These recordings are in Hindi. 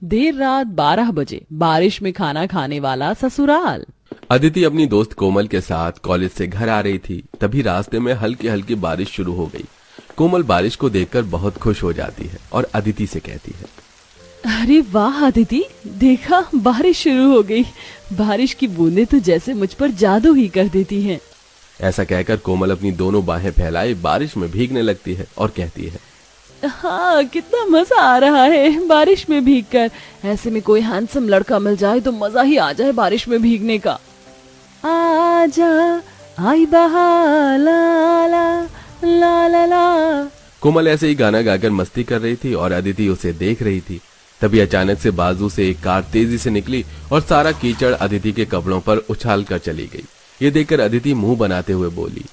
देर रात 12 बजे बारिश में खाना खाने वाला ससुराल। अदिति अपनी दोस्त कोमल के साथ कॉलेज से घर आ रही थी। तभी रास्ते में हल्की हल्की बारिश शुरू हो गई। कोमल बारिश को देखकर बहुत खुश हो जाती है और अदिति से कहती है, अरे वाह अदिति, देखा बारिश शुरू हो गई। बारिश की बूंदें तो जैसे मुझ पर जादू ही कर देती हैं। ऐसा कहकर कोमल अपनी दोनों बाहें फैलाए बारिश में भीगने लगती है और कहती है, हाँ कितना मजा आ रहा है बारिश में भीगकर। ऐसे में कोई हैंडसम लड़का मिल जाए तो मजा ही आ जाए बारिश में भीगने का। आजा आई बहार ला ला ला ला ला। कोमल ऐसे ही गाना गाकर मस्ती कर रही थी और अदिति उसे देख रही थी। तभी अचानक से बाजू से एक कार तेजी से निकली और सारा कीचड़ अदिति के कपड़ों पर उछाल कर चली गई। ये देखकर अदिति मुंह बनाते हुए बोली,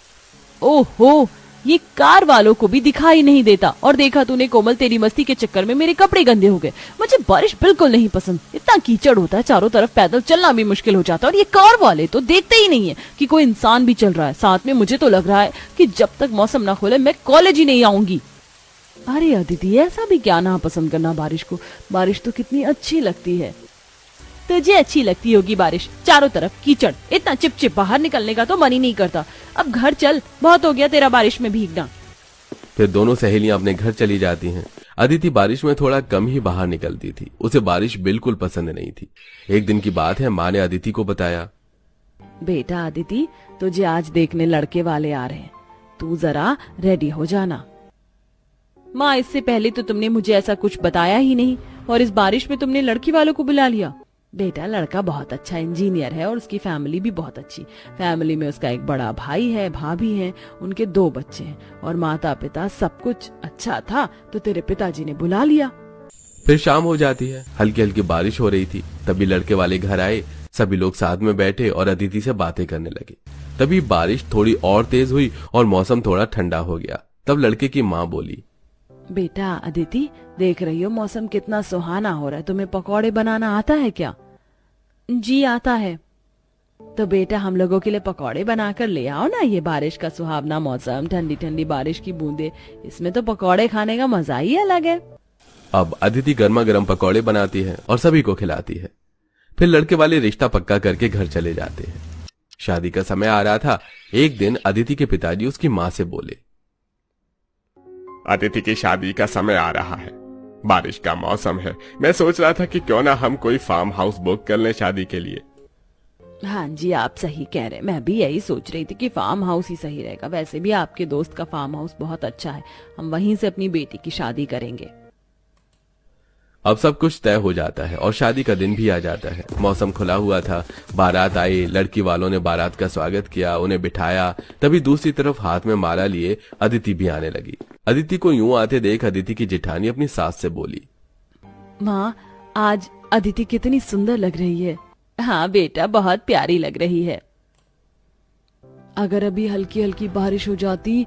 ओहो, ये कार वालों को भी दिखाई नहीं देता। और देखा तूने कोमल, तेरी मस्ती के चक्कर में मेरे कपड़े गंदे हो गए। मुझे बारिश बिल्कुल नहीं पसंद। इतना कीचड़ होता है, चारों तरफ पैदल चलना भी मुश्किल हो जाता है। और ये कार वाले तो देखते ही नहीं है कि कोई इंसान भी चल रहा है साथ में। मुझे तो लग रहा है कि जब तक मौसम ना खोले मैं कॉलेज ही नहीं आऊंगी। अरे अदिति, ऐसा भी क्या ना पसंद करना बारिश को। बारिश तो कितनी अच्छी लगती है। तुझे अच्छी लगती होगी बारिश, चारों तरफ कीचड़, इतना चिपचिप, बाहर निकलने का तो मन ही नहीं करता। अब घर चल, बहुत हो गया तेरा बारिश में भीगना। फिर दोनों सहेलियां अपने घर चली जाती हैं। अदिति बारिश में थोड़ा कम ही बाहर निकलती थी। उसे बारिश बिल्कुल पसंद नहीं थी। एक दिन की बात है, माँ ने अदिति को बताया, बेटा अदिति, तुझे आज देखने लड़के वाले आ रहे हैं, तू जरा रेडी हो जाना। माँ, इससे पहले तो तुमने मुझे ऐसा कुछ बताया ही नहीं और इस बारिश में तुमने लड़की वालों को बुला लिया। बेटा, लड़का बहुत अच्छा इंजीनियर है और उसकी फैमिली भी बहुत अच्छी। फैमिली में उसका एक बड़ा भाई है, भाभी है, उनके 2 बच्चे हैं और माता पिता सब कुछ अच्छा था तो तेरे पिताजी ने बुला लिया। फिर शाम हो जाती है। हल्की हल्की बारिश हो रही थी। तभी लड़के वाले घर आए। सभी लोग साथ में बैठे और अदिति से बातें करने लगे। तभी बारिश थोड़ी और तेज हुई और मौसम थोड़ा ठंडा हो गया। तब लड़के की माँ बोली, बेटा अदिति, देख रही हो मौसम कितना सुहाना हो रहा है, तुम्हें पकौड़े बनाना आता है क्या? जी आता है। तो बेटा हम लोगों के लिए पकौड़े बनाकर ले आओ ना। ये बारिश का सुहावना मौसम, ठंडी ठंडी बारिश की बूंदे, इसमें तो पकौड़े खाने का मजा ही अलग है। अब अदिति गर्मा गर्म पकौड़े बनाती है और सभी को खिलाती है। फिर लड़के वाले रिश्ता पक्का करके घर चले जाते हैं। शादी का समय आ रहा था। एक दिन अदिति के पिताजी उसकी माँ से बोले, अदिति की शादी का समय आ रहा है, बारिश का मौसम है। मैं सोच रहा था कि क्यों ना हम कोई फार्म हाउस बुक कर लें शादी के लिए। हाँ जी, आप सही कह रहे हैं। मैं भी यही सोच रही थी कि फार्म हाउस ही सही रहेगा। वैसे भी आपके दोस्त का फार्म हाउस बहुत अच्छा है, हम वहीं से अपनी बेटी की शादी करेंगे। अब सब कुछ तय हो जाता है और शादी का दिन भी आ जाता है। मौसम खुला हुआ था। बारात आई। लड़की वालों ने बारात का स्वागत किया, उन्हें बिठाया। तभी दूसरी तरफ हाथ में माला लिए अदिति भी आने लगी। अदिति को यूं आते देख अदिति की जेठानी अपनी सास से बोली, माँ, आज अदिति कितनी सुंदर लग रही है। हाँ बेटा, बहुत प्यारी लग रही है। अगर अभी हल्की हल्की बारिश हो जाती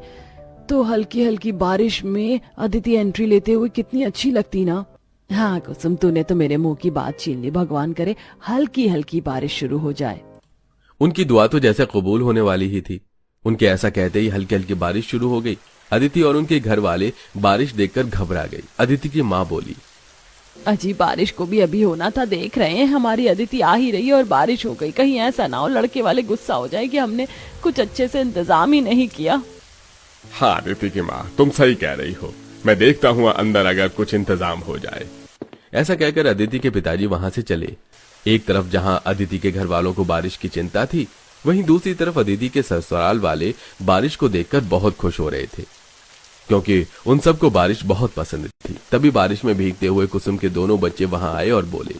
तो हल्की हल्की बारिश में अदिति एंट्री लेते हुए कितनी अच्छी लगती ना। हाँ कुसुम, तूने तो मेरे मुंह की बात छीन ली। भगवान करे हल्की हल्की बारिश शुरू हो जाए। उनकी दुआ तो जैसे कबूल होने वाली ही थी। उनके ऐसा कहते ही हल्की हल्की बारिश शुरू हो गई। अदिति और उनके घर वाले बारिश देखकर घबरा गई। अदिति की माँ बोली, अजी बारिश को भी अभी होना था, देख रहे हैं हमारी अदिति आ ही रही है और बारिश हो गई। कहीं ऐसा ना हो लड़के वाले गुस्सा हो जाए कि हमने कुछ अच्छे से इंतजाम ही नहीं किया। हाँ अदिति की माँ, तुम सही कह रही हो। मैं देखता हूँ अंदर अगर कुछ इंतजाम हो जाए। ऐसा कहकर अदिति के पिताजी वहां से चले। एक तरफ जहां अदिति के घर वालों को बारिश की चिंता थी, वहीं दूसरी तरफ अदिति के ससुराल वाले बारिश को देखकर बहुत खुश हो रहे थे, क्योंकि उन सबको बारिश बहुत पसंद थी। तभी बारिश में भीगते हुए कुसुम के दोनों बच्चे वहां आए और बोले,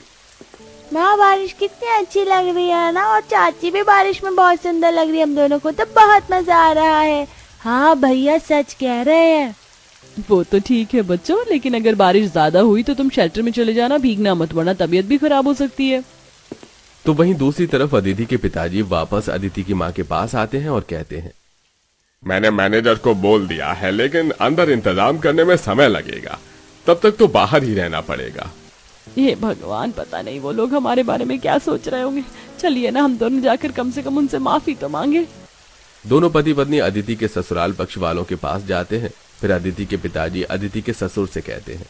माँ बारिश कितनी अच्छी लग रही है ना, और चाची भी बारिश में बहुत सुंदर लग रही है। हम दोनों को तो बहुत मजा आ रहा है। हाँ भैया, सच कह रहे हैं। वो तो ठीक है बच्चों, लेकिन अगर बारिश ज्यादा हुई तो तुम शेल्टर में चले जाना, भीगना मत, वरना तबीयत भी खराब हो सकती है। तो वहीं दूसरी तरफ अदिति के पिताजी वापस अदिति की माँ के पास आते हैं और कहते हैं, मैंने मैनेजर को बोल दिया है, लेकिन अंदर इंतजाम करने में समय लगेगा। तब तक तो बाहर ही रहना पड़ेगा। ये भगवान, पता नहीं वो लोग हमारे बारे में क्या सोच रहे होंगे। चलिए ना, हम दोनों जाकर कम से कम उनसे माफी तो मांगे। दोनों पति पत्नी अदिति के ससुराल पक्ष वालों के पास जाते हैं। फिर अदिति के पिताजी अदिति के ससुर से कहते हैं,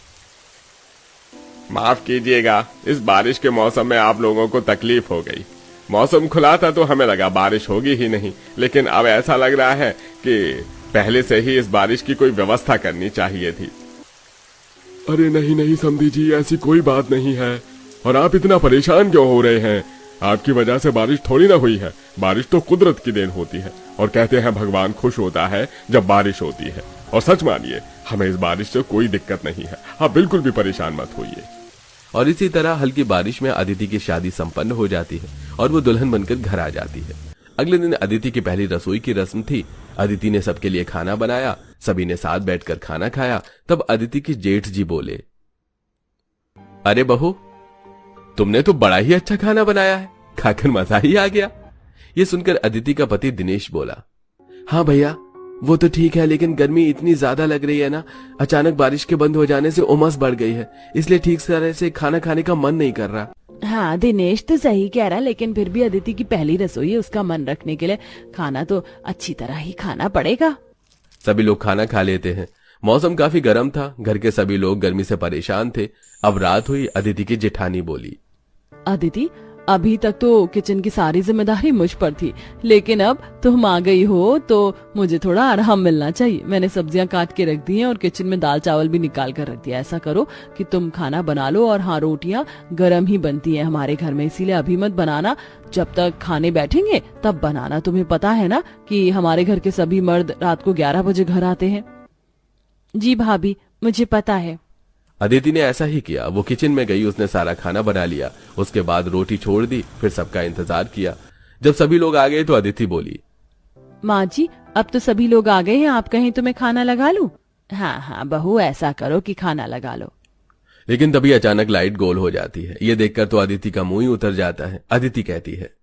माफ कीजिएगा, इस बारिश के मौसम में आप लोगों को तकलीफ हो गई। मौसम खुला था तो हमें लगा बारिश होगी ही नहीं, लेकिन अब ऐसा लग रहा है कि पहले से ही इस बारिश की कोई व्यवस्था करनी चाहिए थी। अरे नहीं नहीं समधी जी, ऐसी कोई बात नहीं है। और आप इतना परेशान क्यों हो रहे हैं? आपकी वजह से बारिश थोड़ी ना हुई है। बारिश तो कुदरत की देन होती है और कहते हैं भगवान खुश होता है जब बारिश होती है। और सच मानिए, हमें इस बारिश से कोई दिक्कत नहीं है। आप बिल्कुल भी परेशान मत होइए। और इसी तरह हल्की बारिश में अदिति की शादी संपन्न हो जाती है और वो दुल्हन बनकर घर आ जाती है। अगले दिन अदिति की पहली रसोई की रस्म थी। अदिति ने सबके लिए खाना बनाया, सभी ने साथ बैठकर खाना खाया। तब अदिति की जेठ जी बोले, अरे बहू, तुमने तो बड़ा ही अच्छा खाना बनाया है, खाकर मजा ही आ गया। ये सुनकर अदिति का पति दिनेश बोला, हाँ भैया वो तो ठीक है, लेकिन गर्मी इतनी ज्यादा लग रही है ना, अचानक बारिश के बंद हो जाने से उमस बढ़ गई है, इसलिए ठीक तरह से खाना खाने का मन नहीं कर रहा। हाँ दिनेश तो सही कह रहा, लेकिन फिर भी अदिति की पहली रसोई है, उसका मन रखने के लिए खाना तो अच्छी तरह ही खाना पड़ेगा। सभी लोग खाना खा लेते हैं। मौसम काफी गर्म था, घर के सभी लोग गर्मी से परेशान थे। अब रात हुई। अदिति की जेठानी बोली, अदिति अभी तक तो किचन की सारी जिम्मेदारी मुझ पर थी, लेकिन अब तुम आ गई हो तो मुझे थोड़ा आराम मिलना चाहिए। मैंने सब्जियां काट के रख दी हैं और किचन में दाल चावल भी निकाल कर रख दिया। ऐसा करो कि तुम खाना बना लो, और हाँ रोटियां गरम ही बनती हैं हमारे घर में, इसीलिए अभी मत बनाना, जब तक खाने बैठेंगे तब बनाना। तुम्हें पता है ना कि हमारे घर के सभी मर्द रात को 11 बजे घर आते हैं। जी भाभी, मुझे पता है। अदिति ने ऐसा ही किया। वो किचन में गई, उसने सारा खाना बना लिया, उसके बाद रोटी छोड़ दी, फिर सबका इंतजार किया। जब सभी लोग आ गए तो अदिति बोली, माँ जी अब तो सभी लोग आ गए हैं, आप कहें तो मैं खाना लगा लूं? हाँ हाँ बहू, ऐसा करो कि खाना लगा लो। लेकिन तभी अचानक लाइट गोल हो जाती है। ये देखकर तो अदिति का मुंह ही उतर जाता है। अदिति कहती है,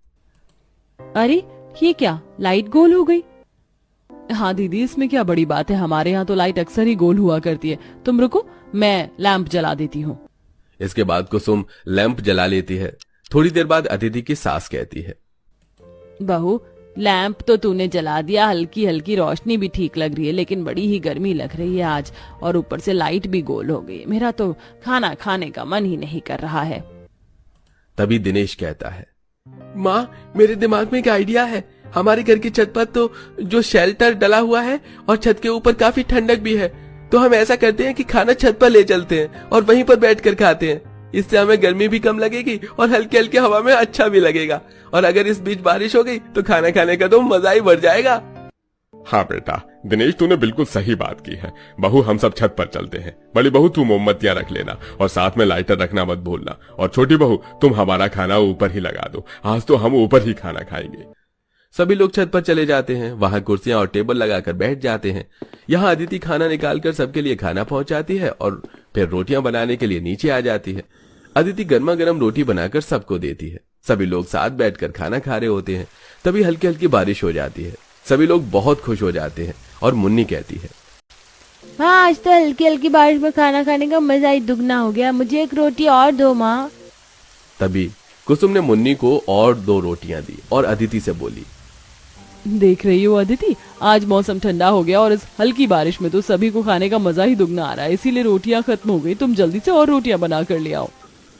अरे ये क्या, लाइट गोल हो गई? हाँ दीदी, इसमें क्या बड़ी बात है, हमारे यहाँ तो लाइट अक्सर ही गोल हुआ करती है। तुम रुको, मैं लैंप जला देती हूँ। इसके बाद कुसुम लैंप जला लेती है। थोड़ी देर बाद अदिति की सास कहती है, बहू लैंप तो तूने जला दिया, हल्की हल्की रोशनी भी ठीक लग रही है, लेकिन बड़ी ही गर्मी लग रही है आज, और ऊपर से लाइट भी गोल हो गई। मेरा तो खाना खाने का मन ही नहीं कर रहा है। तभी दिनेश कहता है, माँ मेरे दिमाग में एक आइडिया है। हमारे घर की छत पर तो जो शेल्टर डला हुआ है और छत के ऊपर काफी ठंडक भी है, तो हम ऐसा करते हैं कि खाना छत पर ले चलते हैं और वहीं पर बैठकर खाते हैं। इससे हमें गर्मी भी कम लगेगी और हल्के हल्के हवा में अच्छा भी लगेगा, और अगर इस बीच बारिश हो गई तो खाना खाने का तो मजा ही बढ़ जाएगा। हाँ बेटा, दिनेश तूने बिल्कुल सही बात की है। बहू हम सब छत पर चलते हैं। बड़ी बहू तू मोमबत्तियां रख लेना और साथ में लाइटर रखना मत भूलना, और छोटी बहू तुम हमारा खाना ऊपर ही लगा दो, आज तो हम ऊपर ही खाना खाएंगे। सभी लोग छत पर चले जाते हैं, वहां कुर्सियां और टेबल लगाकर बैठ जाते हैं। यहाँ अदिति खाना निकालकर सबके लिए खाना पहुंचाती है और फिर रोटियां बनाने के लिए नीचे आ जाती है। अदिति गर्मा गर्म रोटी बनाकर सबको देती है। सभी लोग साथ बैठकर खाना खा रहे होते हैं। तभी हल्की हल्की बारिश हो जाती है। सभी लोग बहुत खुश हो जाते हैं और मुन्नी कहती है, हाँ आज तो हल्की हल्की बारिश में खाना खाने का मजा ही दुगना हो गया, मुझे एक रोटी और दो माँ। तभी कुसुम ने मुन्नी को और 2 रोटियां दी और अदिति से बोली, देख रही हो अदिति, आज मौसम ठंडा हो गया और इस हल्की बारिश में तो सभी को खाने का मजा ही दुगना आ रहा है, इसीलिए रोटियां खत्म हो गई, तुम जल्दी से और रोटियां बना कर ले आओ।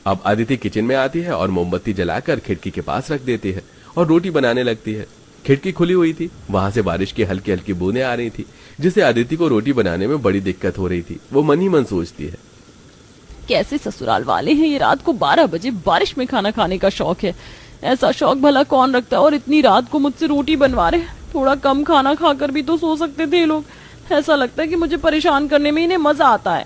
अब अदिति किचन में आती है और मोमबत्ती जलाकर खिड़की के पास रख देती है और रोटी बनाने लगती है। खिड़की खुली हुई थी, वहां से बारिश की हल्की हल्की बूंदें आ रही थी, जिससे अदिति को रोटी बनाने में बड़ी दिक्कत हो रही थी। वो मन ही मन सोचती है, कैसे ससुराल वाले हैं, ये रात को 12 बजे बारिश में खाना खाने का शौक है। ऐसा शौक भला कौन रखता है, और इतनी रात को मुझसे रोटी बनवा रहे। थोड़ा कम खाना खाकर भी तो सो सकते थे लोग। ऐसा लगता है कि मुझे परेशान करने में इन्हें मजा आता है।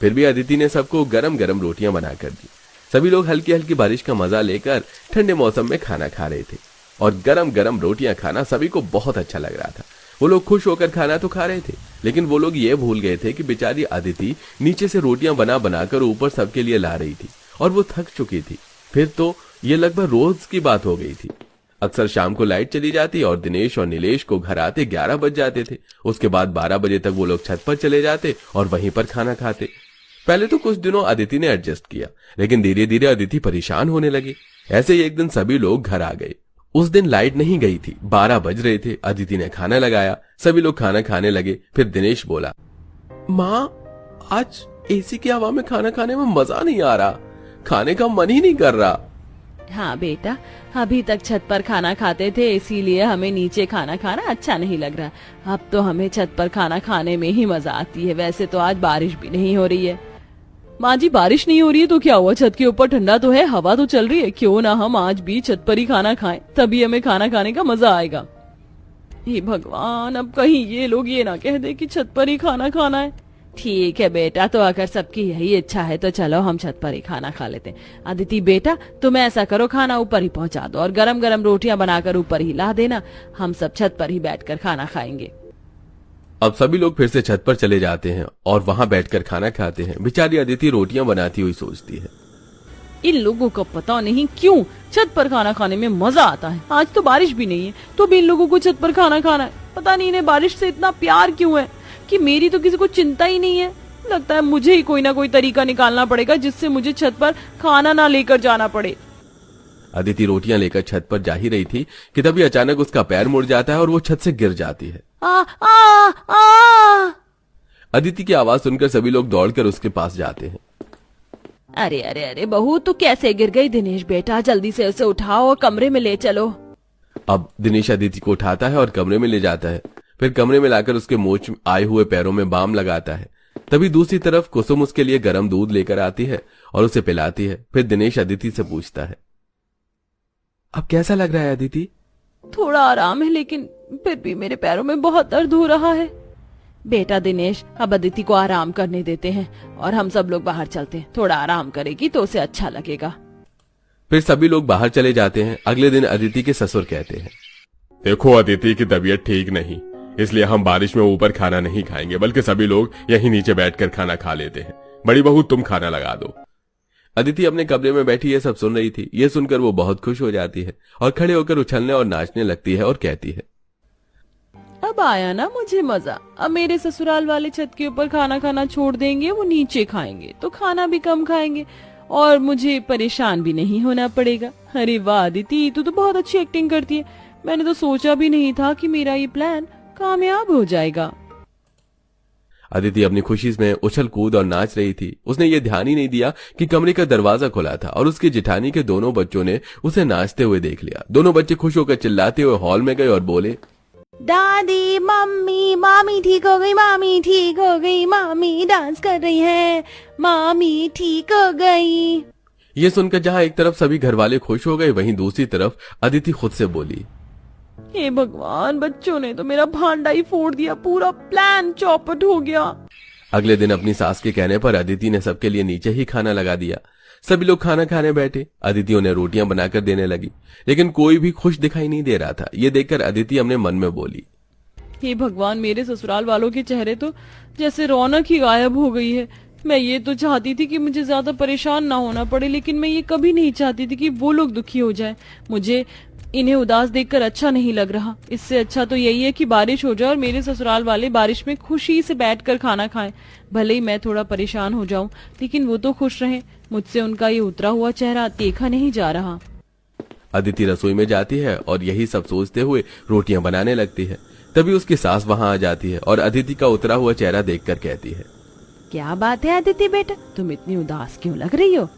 फिर भी अदिति ने सबको गरम गरम रोटियां बनाकर दी। सभी लोग हल्की हल्की बारिश का मजा लेकर ठंडे मौसम में खाना खा रहे थे, और गरम गरम रोटियां खाना सभी को बहुत अच्छा लग रहा था। वो लोग खुश होकर खाना तो खा रहे थे, लेकिन वो लोग ये भूल गए थे कि बेचारी अदिति नीचे से रोटियां बना बनाकर ऊपर सबके लिए ला रही थी, और वो थक चुकी थी। फिर तो ये लगभग रोज की बात हो गई थी। अक्सर शाम को लाइट चली जाती और दिनेश और नीलेश को घर आते 11 बज जाते थे। उसके बाद 12 बजे तक वो लोग छत पर चले जाते और वहीं पर खाना खाते। पहले तो कुछ दिनों अदिति ने एडजस्ट किया, लेकिन धीरे धीरे अदिति परेशान होने लगी। ऐसे ही एक दिन सभी लोग घर आ गए। उस दिन लाइट नहीं गई थी, 12 बज रहे थे। अदिति ने खाना लगाया, सभी लोग खाना खाने लगे। फिर दिनेश बोला, माँ आज एसी की हवा में खाना खाने में मजा नहीं आ रहा, खाने का मन ही नहीं कर रहा। हाँ बेटा, अभी तक छत पर खाना खाते थे इसीलिए हमें नीचे खाना खाना अच्छा नहीं लग रहा। अब तो हमें छत पर खाना खाने में ही मजा आती है। वैसे तो आज बारिश भी नहीं हो रही है। माँ जी बारिश नहीं हो रही है तो क्या हुआ, छत के ऊपर ठंडा तो है, हवा तो चल रही है। क्यों ना हम आज भी छत पर ही खाना खाएं, तभी हमें खाना खाने का मजा आएगा। हे भगवान, अब कहीं ये लोग ये ना कह दे कि छत पर ही खाना खाना है। ठीक है बेटा, तो अगर सबकी यही इच्छा है तो चलो हम छत पर ही खाना खा लेते हैं। अदिति बेटा तुम ऐसा करो, खाना ऊपर ही पहुंचा दो और गरम गरम रोटियां बनाकर ऊपर ही ला देना। हम सब छत पर ही बैठकर खाना खाएंगे। अब सभी लोग फिर से छत पर चले जाते हैं और वहां बैठकर खाना खाते हैं। बेचारी अदिति रोटियां बनाती हुई सोचती है, इन लोगों को पता नहीं क्यों छत पर खाना खाने में मजा आता है। आज तो बारिश भी नहीं है तो भी इन लोगों को छत पर खाना खाना है। पता नहीं इन्हें बारिश से इतना प्यार क्यों है कि मेरी तो किसी को चिंता ही नहीं है। लगता है मुझे ही कोई ना कोई तरीका निकालना पड़ेगा जिससे मुझे छत पर खाना ना लेकर जाना पड़े। अदिति रोटियां लेकर छत पर जा ही रही थी कि तभी अचानक उसका पैर मुड़ जाता है और वो छत से गिर जाती है। आ, आ, आ। अदिति की आवाज सुनकर सभी लोग दौड़कर उसके पास जाते हैं। अरे अरे अरे बहू, तू कैसे गिर गई? दिनेश बेटा जल्दी से उसे उठाओ और कमरे में ले चलो। अब दिनेश अदिति को उठाता है और कमरे में ले जाता है। फिर कमरे में लाकर उसके मोच आए हुए पैरों में बाम लगाता है। तभी दूसरी तरफ कुसुम उसके लिए गर्म दूध लेकर आती है और उसे पिलाती है। फिर दिनेश अदिति से पूछता है, अब कैसा लग रहा है अदिति? थोड़ा आराम है लेकिन फिर भी मेरे पैरों में बहुत दर्द हो रहा है। बेटा दिनेश, अब अदिति को आराम करने देते हैं और हम सब लोग बाहर चलते हैं। थोड़ा आराम करेगी तो उसे अच्छा लगेगा। फिर सभी लोग बाहर चले जाते हैं। अगले दिन अदिति के ससुर कहते हैं, देखो अदिति की तबीयत ठीक नहीं, इसलिए हम बारिश में ऊपर खाना नहीं खाएंगे, बल्कि सभी लोग यहीं नीचे बैठकर खाना खा लेते हैं। बड़ी बहू तुम खाना लगा दो। अदिति अपने कमरे में बैठी ये सब सुन रही थी। ये सुनकर वो बहुत खुश हो जाती है और खड़े होकर उछलने और नाचने लगती है और कहती है, अब आया ना मुझे मजा। अब मेरे ससुराल वाले छत के ऊपर खाना खाना छोड़ देंगे, वो नीचे खाएंगे तो खाना भी कम खाएंगे और मुझे परेशान भी नहीं होना पड़ेगा। अरे वाह अदिति, तू तो बहुत अच्छी एक्टिंग करती है। मैंने तो सोचा भी नहीं था कि मेरा ये प्लान कामयाब हो जाएगा। अदिति अपनी खुशी में उछल कूद और नाच रही थी। उसने ये ध्यान ही नहीं दिया कि कमरे का दरवाजा खुला था और उसकी जिठानी के दोनों बच्चों ने उसे नाचते हुए देख लिया। दोनों बच्चे खुश होकर चिल्लाते हुए हॉल में गए और बोले, दादी मम्मी, मामी ठीक हो गई, मामी ठीक हो गई, मामी डांस कर रही है, मामी ठीक हो गई। ये सुनकर जहाँ एक तरफ सभी घर वाले खुश हो गए, वहीं दूसरी तरफ अदिति खुद से बोली, हे भगवान, बच्चों ने तो मेरा भांडा ही फोड़ दिया, पूरा प्लान चौपट हो गया। अगले दिन अपनी सास के कहने पर अदिति ने सबके लिए नीचे ही खाना लगा दिया। सभी लोग खाना खाने बैठे। अदिति उन्हें रोटियां बनाकर देने लगी, लेकिन कोई भी खुश दिखाई नहीं दे रहा था। ये देखकर अदिति अपने मन में बोली, हे भगवान, मेरे ससुराल वालों के चेहरे तो जैसे रौनक ही गायब हो गई है। मैं ये तो चाहती थी कि मुझे ज्यादा परेशान ना होना पड़े, लेकिन मैं ये कभी नहीं चाहती थी कि वो लोग दुखी हो जाएं। मुझे इन्हें उदास देखकर अच्छा नहीं लग रहा। इससे अच्छा तो यही है कि बारिश हो जाए और मेरे ससुराल वाले बारिश में खुशी से बैठकर खाना खाएं। भले ही मैं थोड़ा परेशान हो जाऊं, लेकिन वो तो खुश रहें। मुझसे उनका ये उतरा हुआ चेहरा देखा नहीं जा रहा। अदिति रसोई में जाती है और यही सब सोचते हुए रोटियां बनाने लगती है। तभी उसकी सास वहां आ जाती है और अदिति का उतरा हुआ चेहरा देखकर कहती है, क्या बात है अदिति बेटा, तुम इतनी उदास क्यों लग रही हो?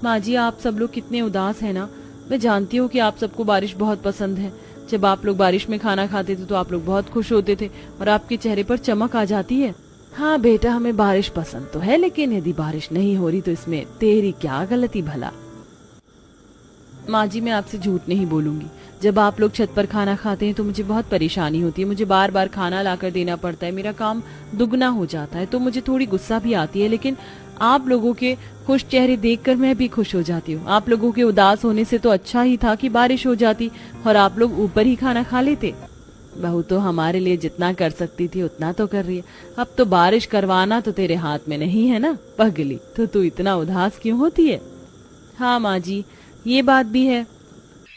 माँ जी, आप सब लोग कितने उदास है ना। मैं जानती हूँ कि आप सबको बारिश बहुत पसंद है। जब आप लोग बारिश में खाना खाते थे तो आप लोग बहुत खुश होते थे और आपके चेहरे पर चमक आ जाती है। हाँ बेटा, हमें बारिश पसंद तो है, लेकिन यदि बारिश नहीं हो रही तो इसमें तेरी क्या गलती भला। माँ जी, मैं आपसे झूठ नहीं बोलूंगी। जब आप लोग छत पर खाना खाते हैं तो मुझे बहुत परेशानी होती है। मुझे बार बार खाना लाकर देना पड़ता है, मेरा काम दुगना हो जाता है, तो मुझे थोड़ी गुस्सा भी आती है। लेकिन आप लोगों के खुश चेहरे देखकर मैं भी खुश हो जाती हूँ। आप लोगों के उदास होने से तो अच्छा ही था कि बारिश हो जाती और आप लोग ऊपर ही खाना खा लेते। बहू तो हमारे लिए जितना कर सकती थी उतना तो कर रही है। अब तो बारिश करवाना तो तेरे हाथ में नहीं है ना पगली, तो तू इतना उदास क्यों होती है? हाँ माँ जी, ये बात भी है।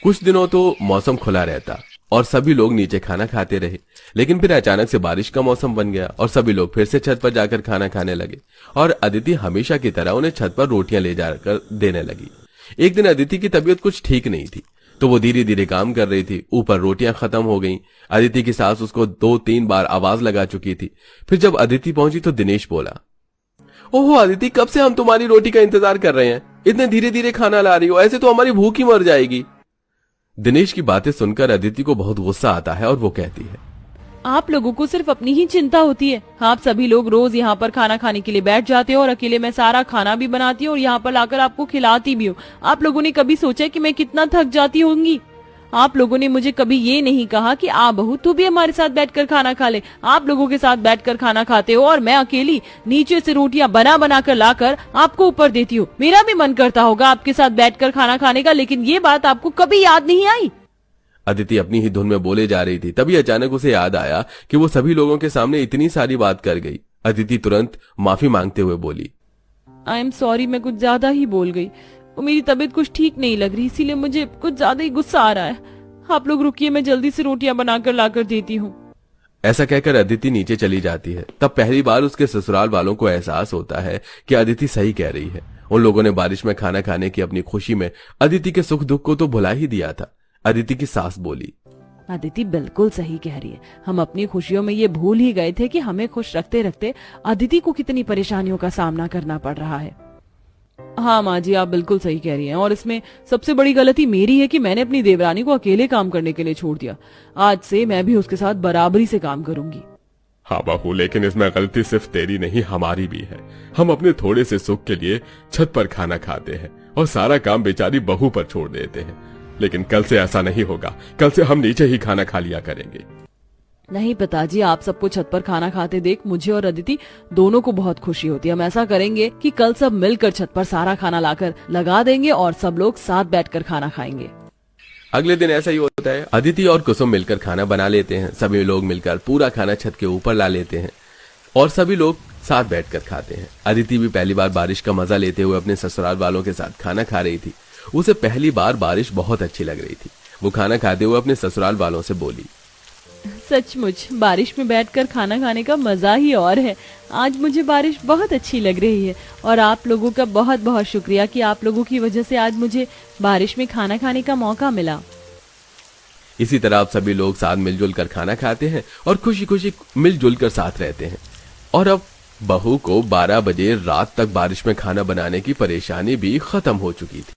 कुछ दिनों तो मौसम खुला रहता और सभी लोग नीचे खाना खाते रहे, लेकिन फिर अचानक से बारिश का मौसम बन गया और सभी लोग फिर से छत पर जाकर खाना खाने लगे और अदिति हमेशा की तरह उन्हें छत पर रोटियां ले जाकर देने लगी। एक दिन अदिति की तबीयत कुछ ठीक नहीं थी, तो वो धीरे धीरे काम कर रही थी। ऊपर रोटियां खत्म हो गईं। अदिति की सास उसको 2-3 बार आवाज लगा चुकी थी। फिर जब अदिति पहुंची तो दिनेश बोला, ओहो अदिति, कब से हम तुम्हारी रोटी का इंतजार कर रहे हैं। इतने धीरे धीरे खाना ला रही हो, ऐसे तो हमारी भूख ही मर जाएगी। दिनेश की बातें सुनकर अदिति को बहुत गुस्सा आता है और वो कहती है, आप लोगों को सिर्फ अपनी ही चिंता होती है। आप सभी लोग रोज यहाँ पर खाना खाने के लिए बैठ जाते हो और अकेले मैं सारा खाना भी बनाती हूँ और यहाँ पर लाकर आपको खिलाती भी हूँ। आप लोगों ने कभी सोचा कि मैं कितना थक जाती होंगी? आप लोगों ने मुझे कभी ये नहीं कहा कि आ बहू तू भी हमारे साथ बैठकर खाना खा ले। आप लोगों के साथ बैठकर खाना खाते हो और मैं अकेली नीचे से रोटियां बना बना कर लाकर आपको ऊपर देती हूँ। मेरा भी मन करता होगा आपके साथ बैठकर खाना खाने का, लेकिन ये बात आपको कभी याद नहीं आई। अदिति अपनी ही धुन में बोले जा रही थी, तभी अचानक उसे याद आया कि वो सभी लोगों के सामने इतनी सारी बात कर गई। अदिति तुरंत माफी मांगते हुए बोली, आई एम सॉरी, मैं कुछ ज्यादा ही बोल गई। वो मेरी तबीयत कुछ ठीक नहीं लग रही, इसीलिए मुझे कुछ ज्यादा ही गुस्सा आ रहा है। आप लोग रुकिए, मैं जल्दी से रोटियां बनाकर लाकर देती हूँ। ऐसा कहकर अदिति नीचे चली जाती है। तब पहली बार उसके ससुराल वालों को एहसास होता है कि अदिति सही कह रही है। उन लोगों ने बारिश में खाना खाने की अपनी खुशी में अदिति के सुख दुख को तो भुला ही दिया था। अदिति की सास बोली, अदिति बिल्कुल सही कह रही है। हम अपनी खुशियों में ये भूल ही गए थे कि हमें खुश रखते रखते अदिति को कितनी परेशानियों का सामना करना पड़ रहा है। हाँ माँ जी, आप बिल्कुल सही कह रही हैं और इसमें सबसे बड़ी गलती मेरी है कि मैंने अपनी देवरानी को अकेले काम करने के लिए छोड़ दिया। आज से मैं भी उसके साथ बराबरी से काम करूंगी। हाँ बहू, लेकिन इसमें गलती सिर्फ तेरी नहीं हमारी भी है। हम अपने थोड़े से सुख के लिए छत पर खाना खाते हैं और सारा काम बेचारी बहू पर छोड़ देते हैं। लेकिन कल से ऐसा नहीं होगा। कल से हम नीचे ही खाना खा लिया करेंगे। नहीं पिताजी, आप सबको छत पर खाना खाते देख मुझे और अदिति दोनों को बहुत खुशी होती है। हम ऐसा करेंगे कि कल सब मिलकर छत पर सारा खाना लाकर लगा देंगे और सब लोग साथ बैठकर खाना खाएंगे। अगले दिन ऐसा ही होता है। अदिति और कुसुम मिलकर खाना बना लेते हैं। सभी लोग मिलकर पूरा खाना छत के ऊपर ला लेते हैं और सभी लोग साथ बैठकर खाते हैं। अदिति भी पहली बार बारिश का मजा लेते हुए अपने ससुराल वालों के साथ खाना खा रही थी। उसे पहली बार बारिश बहुत अच्छी लग रही थी। वो खाना खाते हुए अपने ससुराल वालों से बोली, सचमुच बारिश में बैठकर खाना खाने का मजा ही और है। आज मुझे बारिश बहुत अच्छी लग रही है और आप लोगों का बहुत बहुत शुक्रिया कि आप लोगों की वजह से आज मुझे बारिश में खाना खाने का मौका मिला। इसी तरह अब सभी लोग साथ मिलजुल कर खाना खाते हैं और खुशी खुशी मिलजुल कर साथ रहते हैं। और अब बहू को 12 बजे रात तक बारिश में खाना बनाने की परेशानी भी खत्म हो चुकी थी।